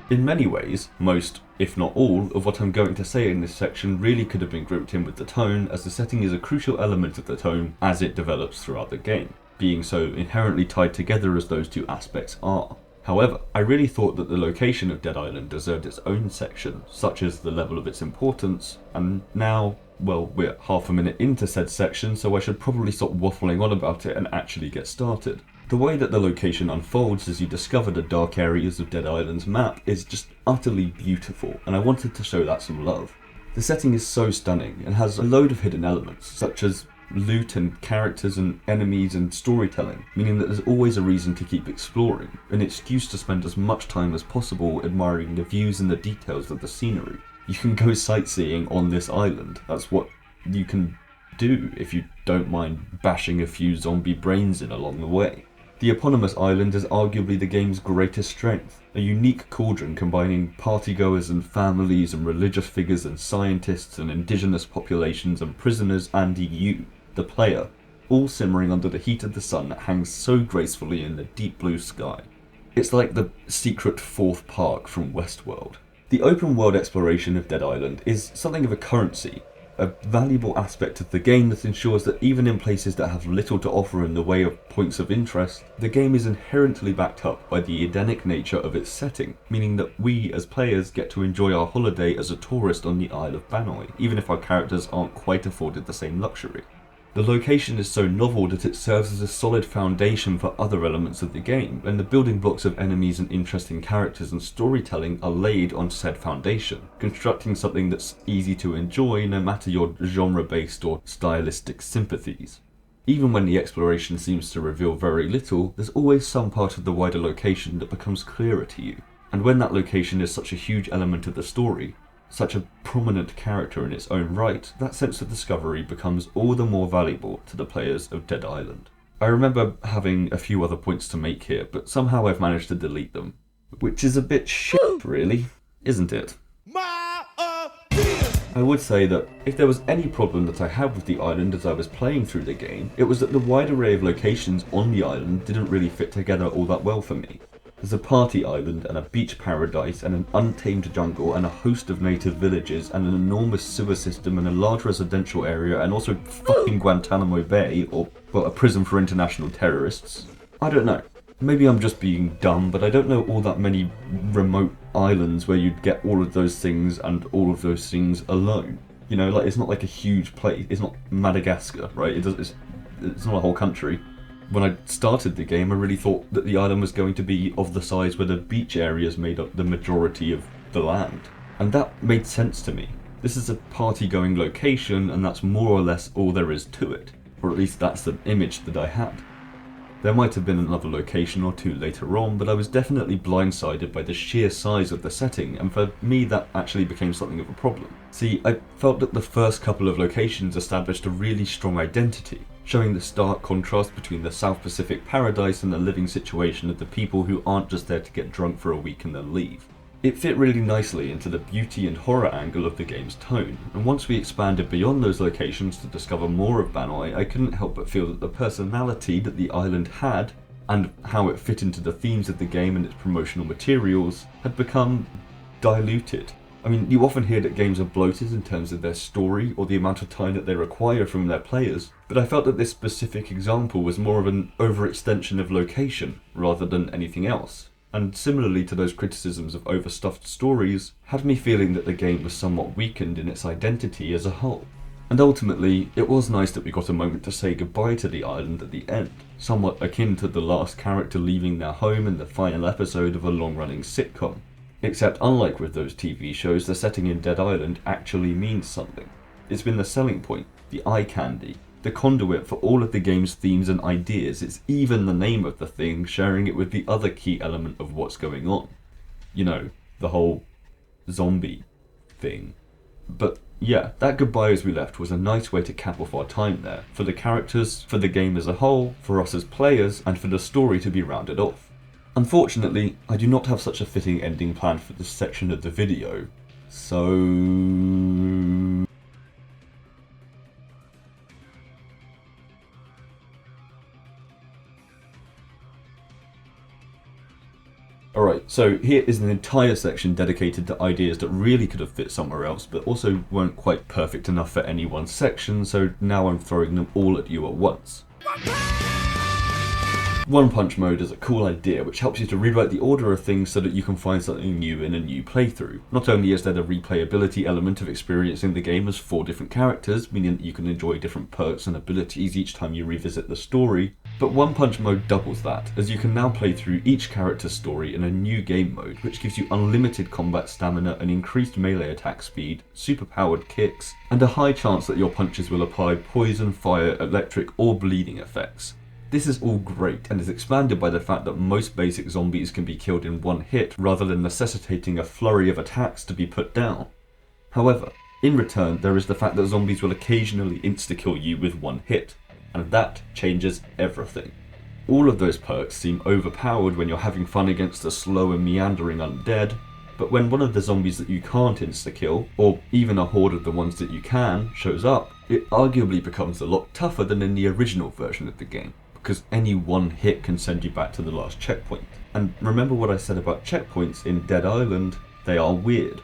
In many ways, most, if not all, of what I'm going to say in this section really could have been grouped in with the tone, as the setting is a crucial element of the tone as it develops throughout the game, being so inherently tied together as those two aspects are. However, I really thought that the location of Dead Island deserved its own section, such as the level of its importance, and now, well, we're half a minute into said section, so I should probably stop waffling on about it and actually get started. The way that the location unfolds as you discover the dark areas of Dead Island's map is just utterly beautiful, and I wanted to show that some love. The setting is so stunning and has a load of hidden elements, such as loot and characters and enemies and storytelling, meaning that there's always a reason to keep exploring, an excuse to spend as much time as possible admiring the views and the details of the scenery. You can go sightseeing on this island, that's what you can do if you don't mind bashing a few zombie brains in along the way. The eponymous island is arguably the game's greatest strength, a unique cauldron combining partygoers and families and religious figures and scientists and indigenous populations and prisoners and you, the player, all simmering under the heat of the sun that hangs so gracefully in the deep blue sky. It's like the secret fourth park from Westworld. The open world exploration of Dead Island is something of a currency, a valuable aspect of the game that ensures that even in places that have little to offer in the way of points of interest, the game is inherently backed up by the Edenic nature of its setting, meaning that we as players get to enjoy our holiday as a tourist on the Isle of Banoi, even if our characters aren't quite afforded the same luxury. The location is so novel that it serves as a solid foundation for other elements of the game, and the building blocks of enemies and interesting characters and storytelling are laid on said foundation, constructing something that's easy to enjoy no matter your genre-based or stylistic sympathies. Even when the exploration seems to reveal very little, there's always some part of the wider location that becomes clearer to you, and when that location is such a huge element of the story, such a prominent character in its own right, that sense of discovery becomes all the more valuable to the players of Dead Island. I remember having a few other points to make here, but somehow I've managed to delete them. Which is a bit shit, really, isn't it? I would say that if there was any problem that I had with the island as I was playing through the game, it was that the wide array of locations on the island didn't really fit together all that well for me. There's a party island and a beach paradise and an untamed jungle and a host of native villages and an enormous sewer system and a large residential area and also fucking Guantanamo Bay, or, well, a prison for international terrorists. I don't know. Maybe I'm just being dumb, but I don't know all that many remote islands where you'd get all of those things and all of those things alone. You know, like, it's not like a huge place. It's not Madagascar, right? It's not a whole country. When I started the game, I really thought that the island was going to be of the size where the beach areas made up the majority of the land. And that made sense to me. This is a party-going location, and that's more or less all there is to it. Or at least that's the image that I had. There might have been another location or two later on, but I was definitely blindsided by the sheer size of the setting, and for me that actually became something of a problem. See, I felt that the first couple of locations established a really strong identity, showing the stark contrast between the South Pacific paradise and the living situation of the people who aren't just there to get drunk for a week and then leave. It fit really nicely into the beauty and horror angle of the game's tone, and once we expanded beyond those locations to discover more of Banoi, I couldn't help but feel that the personality that the island had, and how it fit into the themes of the game and its promotional materials, had become diluted. I mean, you often hear that games are bloated in terms of their story or the amount of time that they require from their players, but I felt that this specific example was more of an overextension of location rather than anything else. And similarly to those criticisms of overstuffed stories, had me feeling that the game was somewhat weakened in its identity as a whole. And ultimately, it was nice that we got a moment to say goodbye to the island at the end, somewhat akin to the last character leaving their home in the final episode of a long-running sitcom. Except unlike with those TV shows, the setting in Dead Island actually means something. It's been the selling point, the eye candy, the conduit for all of the game's themes and ideas. It's even the name of the thing, sharing it with the other key element of what's going on. You know, the whole zombie thing. But yeah, that goodbye as we left was a nice way to cap off our time there, for the characters, for the game as a whole, for us as players, and for the story to be rounded off. Unfortunately, I do not have such a fitting ending planned for this section of the video, so... Alright, so here is an entire section dedicated to ideas that really could have fit somewhere else, but also weren't quite perfect enough for any one section, so now I'm throwing them all at you at once. One Punch mode is a cool idea which helps you to rewrite the order of things so that you can find something new in a new playthrough. Not only is there the replayability element of experiencing the game as 4 different characters, meaning that you can enjoy different perks and abilities each time you revisit the story, but One Punch mode doubles that, as you can now play through each character's story in a new game mode which gives you unlimited combat stamina and increased melee attack speed, superpowered kicks, and a high chance that your punches will apply poison, fire, electric or bleeding effects. This is all great, and is expanded by the fact that most basic zombies can be killed in one hit, rather than necessitating a flurry of attacks to be put down. However, in return there is the fact that zombies will occasionally insta-kill you with one hit, and that changes everything. All of those perks seem overpowered when you're having fun against a slow and meandering undead, but when one of the zombies that you can't insta-kill, or even a horde of the ones that you can, shows up, it arguably becomes a lot tougher than in the original version of the game, because any one hit can send you back to the last checkpoint. And remember what I said about checkpoints in Dead Island, they are weird.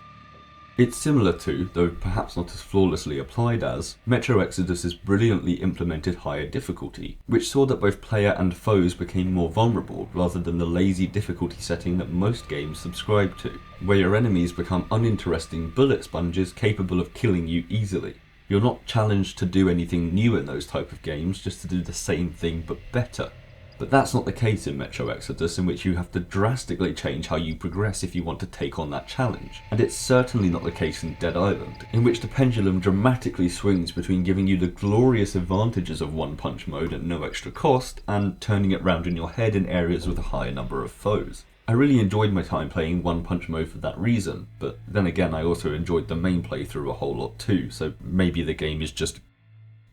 It's similar to, though perhaps not as flawlessly applied as, Metro Exodus's brilliantly implemented higher difficulty, which saw that both player and foes became more vulnerable rather than the lazy difficulty setting that most games subscribe to, where your enemies become uninteresting bullet sponges capable of killing you easily. You're not challenged to do anything new in those type of games, just to do the same thing but better. But that's not the case in Metro Exodus, in which you have to drastically change how you progress if you want to take on that challenge. And it's certainly not the case in Dead Island, in which the pendulum dramatically swings between giving you the glorious advantages of One Punch mode at no extra cost, and turning it round in your head in areas with a higher number of foes. I really enjoyed my time playing One Punch mode for that reason, but then again I also enjoyed the main playthrough a whole lot too, so maybe the game is just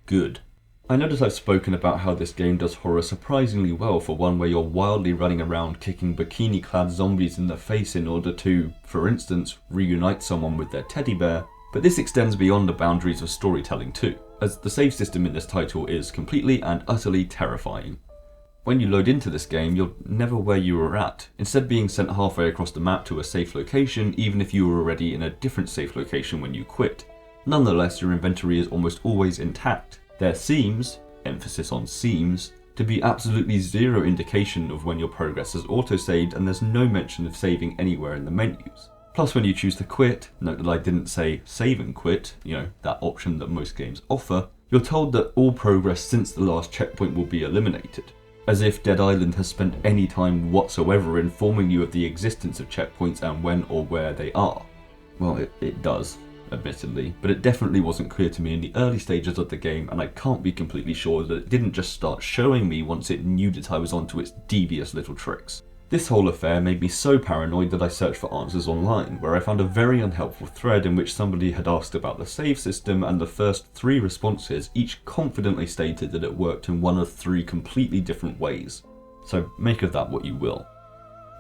good. I know that I've spoken about how this game does horror surprisingly well for one where you're wildly running around kicking bikini-clad zombies in the face in order to, for instance, reunite someone with their teddy bear, But this extends beyond the boundaries of storytelling too, as the save system in this title is completely and utterly terrifying. When you load into this game, you're never where you were at, instead being sent halfway across the map to a safe location even if you were already in a different safe location when you quit. Nonetheless, your inventory is almost always intact. There seems, emphasis on seems, to be absolutely zero indication of when your progress has autosaved, and there's no mention of saving anywhere in the menus. Plus, when you choose to quit, note that I didn't say save and quit, that option that most games offer, you're told that all progress since the last checkpoint will be eliminated, as if Dead Island has spent any time whatsoever informing you of the existence of checkpoints and when or where they are. Well, it does, admittedly, but it definitely wasn't clear to me in the early stages of the game, and I can't be completely sure that it didn't just start showing me once it knew that I was onto its devious little tricks. This whole affair made me so paranoid that I searched for answers online, where I found a very unhelpful thread in which somebody had asked about the save system, and the first 3 responses each confidently stated that it worked in one of 3 completely different ways. So make of that what you will.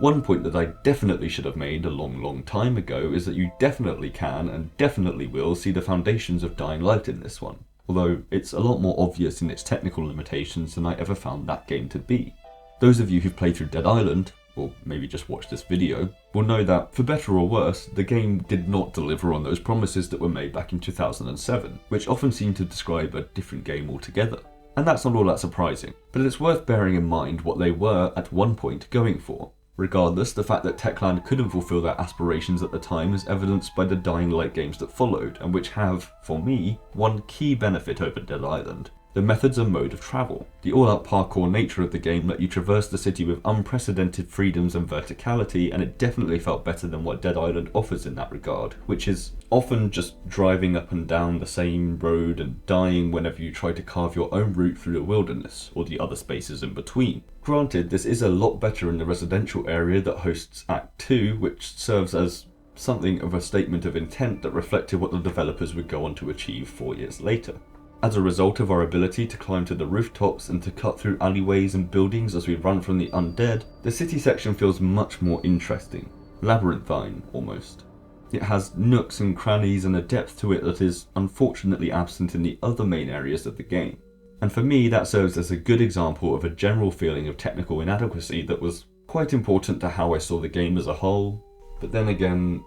One point that I definitely should have made a long time ago is that you definitely can and definitely will see the foundations of Dying Light in this one, although it's a lot more obvious in its technical limitations than I ever found that game to be. Those of you who've played through Dead Island, or maybe just watched this video, will know that, for better or worse, the game did not deliver on those promises that were made back in 2007, which often seem to describe a different game altogether. And that's not all that surprising, but it's worth bearing in mind what they were at one point going for. Regardless, the fact that Techland couldn't fulfill their aspirations at the time is evidenced by the Dying Light games that followed, and which have, for me, one key benefit over Dead Island: the methods and mode of travel. The all-out parkour nature of the game let you traverse the city with unprecedented freedoms and verticality, and it definitely felt better than what Dead Island offers in that regard, which is often just driving up and down the same road and dying whenever you try to carve your own route through the wilderness, or the other spaces in between. Granted, this is a lot better in the residential area that hosts Act 2, which serves as something of a statement of intent that reflected what the developers would go on to achieve 4 years later. As a result of our ability to climb to the rooftops and to cut through alleyways and buildings as we run from the undead, the city section feels much more interesting, labyrinthine almost. It has nooks and crannies and a depth to it that is unfortunately absent in the other main areas of the game. And for me, that serves as a good example of a general feeling of technical inadequacy that was quite important to how I saw the game as a whole. But then again,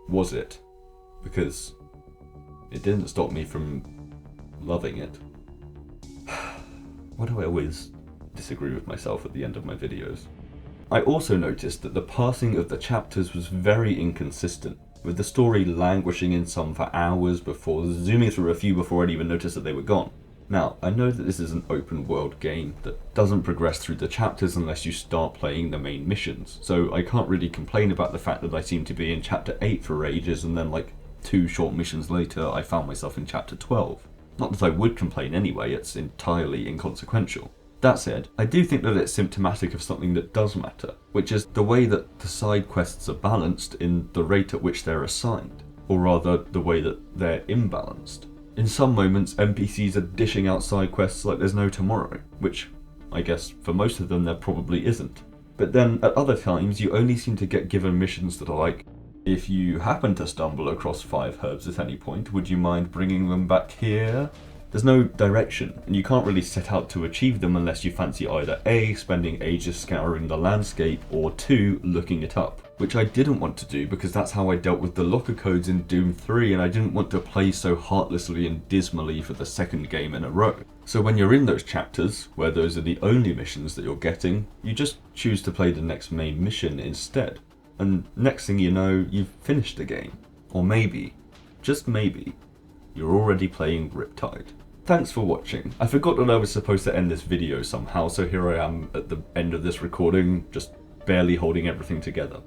was it? Because it didn't stop me from loving it. Why do I always disagree with myself at the end of my videos? I also noticed that the passing of the chapters was very inconsistent, with the story languishing in some for hours before zooming through a few before I'd even noticed that they were gone. Now, I know that this is an open world game that doesn't progress through the chapters unless you start playing the main missions, so I can't really complain about the fact that I seem to be in chapter 8 for ages and then like 2 short missions later I found myself in chapter 12. Not that I would complain anyway, it's entirely inconsequential. That said, I do think that it's symptomatic of something that does matter, which is the way that the side quests are balanced in the rate at which they're assigned, or rather the way that they're imbalanced. In some moments, NPCs are dishing out side quests like there's no tomorrow, which I guess for most of them there probably isn't. But then at other times you only seem to get given missions that are like, if you happen to stumble across 5 herbs at any point, would you mind bringing them back here? There's no direction, and you can't really set out to achieve them unless you fancy either A, spending ages scouring the landscape, or 2, looking it up. Which I didn't want to do because that's how I dealt with the locker codes in Doom 3, and I didn't want to play so heartlessly and dismally for the second game in a row. So when you're in those chapters, where those are the only missions that you're getting, you just choose to play the next main mission instead. And next thing you know, you've finished the game. Or maybe, just maybe, you're already playing Riptide. Thanks for watching. I forgot that I was supposed to end this video somehow, so here I am at the end of this recording, just barely holding everything together.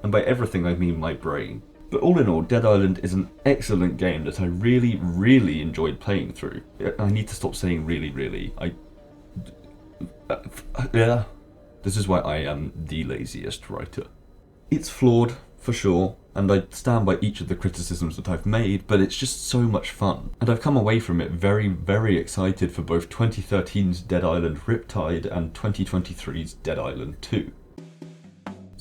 And by everything I mean my brain. But all in all, Dead Island is an excellent game that I really enjoyed playing through. I need to stop saying really. Yeah. This is why I am the laziest writer. It's flawed, for sure, and I stand by each of the criticisms that I've made, but it's just so much fun. And I've come away from it very excited for both 2013's Dead Island Riptide and 2023's Dead Island 2.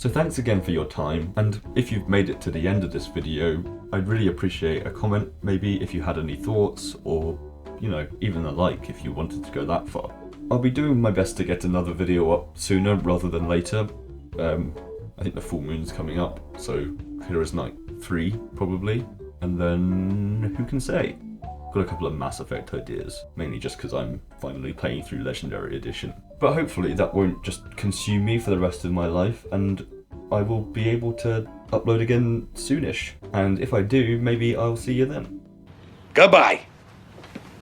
So thanks again for your time, and if you've made it to the end of this video, I'd really appreciate a comment, maybe if you had any thoughts, or, you know, even a like if you wanted to go that far. I'll be doing my best to get another video up sooner rather than later. I think the full moon's coming up, so here is night 3 probably, and then who can say? Got a couple of Mass Effect ideas, mainly just because I'm finally playing through Legendary Edition. But hopefully that won't just consume me for the rest of my life, and I will be able to upload again soonish. And if I do, maybe I'll see you then. Goodbye.